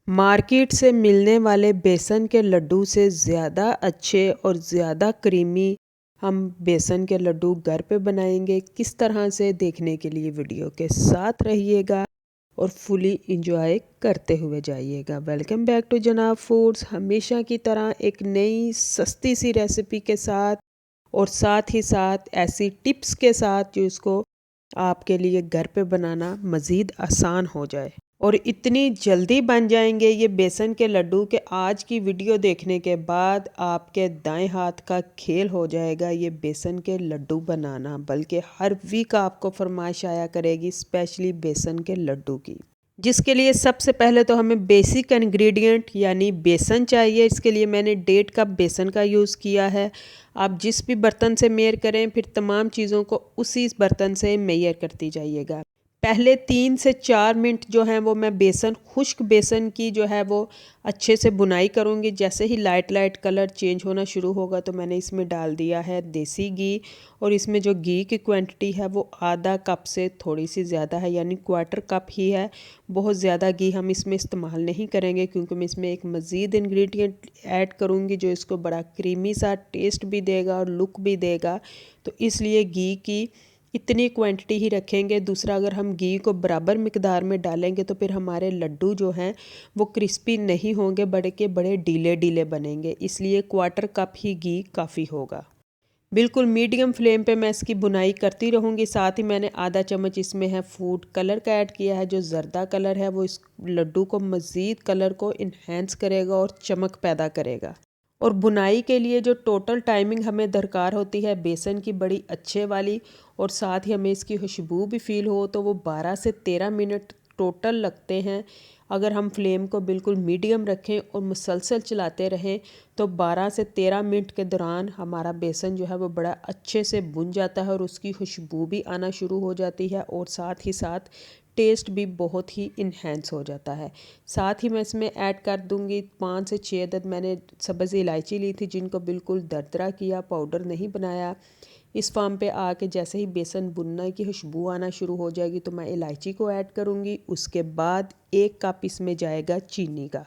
Market से मिलने वाले बेसन के लड्डू से ज़्यादा अच्छे और ज़्यादा क्रीमी हम बेसन के लड्डू घर पे बनाएंगे। किस तरह से देखने के लिए वीडियो के साथ रहिएगा और फुली इंजॉय करते हुए जाइएगा। वेलकम बैक टू जनाब फूड्स। हमेशा की तरह एक नई सस्ती सी रेसिपी के साथ और साथ ही साथ ऐसी टिप्स के साथ जो इसको आपके लिए घर पे बनाना मज़ीद आसान हो जाए और इतनी जल्दी बन जाएंगे ये बेसन के लड्डू कि आज की वीडियो देखने के बाद आपके दाएं हाथ का खेल हो जाएगा ये बेसन के लड्डू बनाना। बल्कि हर वीक आपको फरमाइश आया करेगी स्पेशली बेसन के लड्डू की, जिसके लिए सबसे पहले तो हमें बेसिक इंग्रेडिएंट यानी बेसन चाहिए। इसके लिए मैंने 1.5 कप बेसन का यूज़ किया है। आप जिस भी बर्तन से मेयर करें फिर तमाम चीज़ों को उसी बर्तन से मेयर करती जाइएगा। पहले 3 से 4 मिनट जो है वो मैं खुश्क बेसन की जो है वो अच्छे से बुनाई करूँगी। जैसे ही लाइट लाइट कलर चेंज होना शुरू होगा तो मैंने इसमें डाल दिया है देसी घी। और इसमें जो घी की क्वांटिटी है वो आधा कप से थोड़ी सी ज़्यादा है, यानी 1/4 कप ही है। बहुत ज़्यादा घी हम इसमें इस्तेमाल नहीं करेंगे क्योंकि मैं इसमें एक मज़ीद इंग्रेडिएंट ऐड करूँगी जो इसको बड़ा क्रीमी सा टेस्ट भी देगा और लुक भी देगा। तो इसलिए घी की इतनी क्वांटिटी ही रखेंगे। दूसरा, अगर हम घी को बराबर मिकदार में डालेंगे तो फिर हमारे लड्डू जो हैं वो क्रिस्पी नहीं होंगे, बड़े ढीले ढीले बनेंगे। इसलिए 1/4 कप ही घी काफ़ी होगा। बिल्कुल मीडियम फ्लेम पे मैं इसकी बुनाई करती रहूँगी। साथ ही मैंने आधा चम्मच इसमें है फूड कलर का ऐड किया है। जो जर्दा कलर है वो इस लड्डू को मज़ीद कलर को इन्हेंस करेगा और चमक पैदा करेगा। और बुनाई के लिए जो टोटल टाइमिंग हमें दरकार होती है बेसन की बड़ी अच्छे वाली, और साथ ही हमें इसकी खुशबू भी फील हो, तो वो 12 से 13 मिनट टोटल लगते हैं। अगर हम फ्लेम को बिल्कुल मीडियम रखें और मुसलसल चलाते रहें तो 12 से 13 मिनट के दौरान हमारा बेसन जो है वो बड़ा अच्छे से भुन जाता है और उसकी खुशबू भी आना शुरू हो जाती है और साथ ही साथ टेस्ट भी बहुत ही इन्हेंस हो जाता है। साथ ही मैं इसमें ऐड कर दूंगी 5 से 6 अदद मैंने सब्ज़ इलायची ली थी, जिनको बिल्कुल दरदरा किया, पाउडर नहीं बनाया। इस फॉर्म पे आके जैसे ही बेसन भुनने की खुशबू आना शुरू हो जाएगी तो मैं इलायची को ऐड करूँगी। उसके बाद 1 कप इसमें जाएगा चीनी का।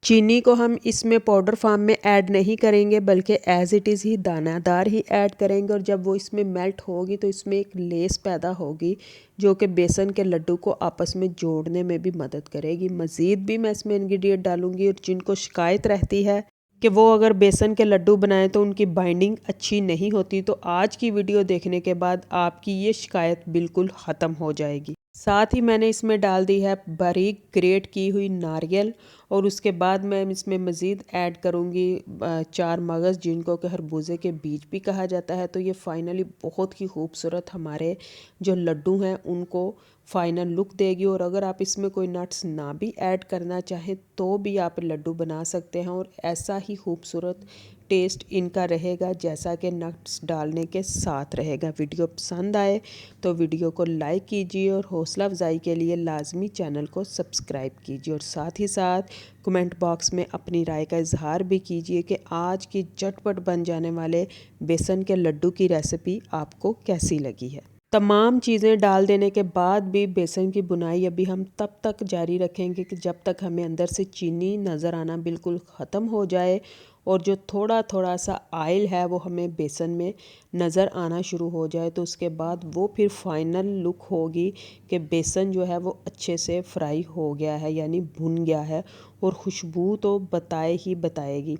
चीनी को हम इसमें पाउडर फॉर्म में ऐड नहीं करेंगे बल्कि एज़ इट इज़ ही दानादार ही ऐड करेंगे। और जब वो इसमें मेल्ट होगी तो इसमें एक लेस पैदा होगी जो कि बेसन के लड्डू को आपस में जोड़ने में भी मदद करेगी। मज़ीद भी मैं इसमें इंग्रेडिएंट डालूंगी। और जिनको शिकायत रहती है कि वो अगर बेसन के लड्डू बनाएं तो उनकी बाइंडिंग अच्छी नहीं होती, तो आज की वीडियो देखने के बाद आपकी ये शिकायत बिल्कुल ख़त्म हो जाएगी। साथ ही मैंने इसमें डाल दी है बारीक ग्रेट की हुई नारियल। और उसके बाद मैं इसमें मज़ीद ऐड करूँगी 4 मगज़, जिनको कि खरबूजे के बीज भी कहा जाता है। तो ये फाइनली बहुत ही खूबसूरत हमारे जो लड्डू हैं उनको फाइनल लुक देगी। और अगर आप इसमें कोई नट्स ना भी ऐड करना चाहें तो भी आप लड्डू बना सकते हैं और ऐसा ही खूबसूरत टेस्ट इनका रहेगा जैसा कि नट्स डालने के साथ रहेगा। वीडियो पसंद आए तो वीडियो को लाइक कीजिए और हौसला अफजाई के लिए लाजमी चैनल को सब्सक्राइब कीजिए। और साथ ही साथ कमेंट बॉक्स में अपनी राय का इजहार भी कीजिए कि आज की झटपट बन जाने वाले बेसन के लड्डू की रेसिपी आपको कैसी लगी है। तमाम चीज़ें डाल देने के बाद भी बेसन की बुनाई अभी हम तब तक जारी रखेंगे कि जब तक हमें अंदर से चीनी नज़र आना बिल्कुल ख़त्म हो जाए और जो थोड़ा थोड़ा सा ऑयल है वो हमें बेसन में नज़र आना शुरू हो जाए। तो उसके बाद वो फिर फाइनल लुक होगी कि बेसन जो है वो अच्छे से फ्राई हो गया है, यानी भुन गया है। और खुशबू तो बताएगी।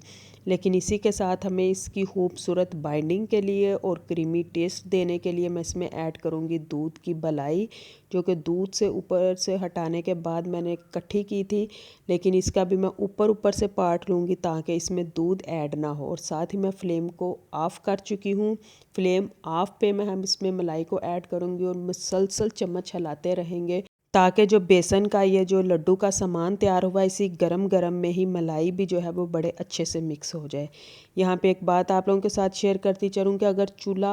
लेकिन इसी के साथ हमें इसकी खूबसूरत बाइंडिंग के लिए और क्रीमी टेस्ट देने के लिए मैं इसमें ऐड करूँगी दूध की मलाई, जो कि दूध से ऊपर से हटाने के बाद मैंने इकट्ठी की थी। लेकिन इसका भी मैं ऊपर से पार्ट लूँगी ताकि इसमें दूध ऐड ना हो। और साथ ही मैं फ्लेम को ऑफ़ कर चुकी हूँ। फ्लेम ऑफ पे मैं हम इसमें मलाई को ऐड करूँगी और मुसलसल चम्मच हिलाते रहेंगे ताकि जो बेसन का ये जो लड्डू का सामान तैयार हुआ इसी गरम गरम में ही मलाई भी जो है वो बड़े अच्छे से मिक्स हो जाए। यहाँ पे एक बात आप लोगों के साथ शेयर करती चलूँ कि अगर चूल्हा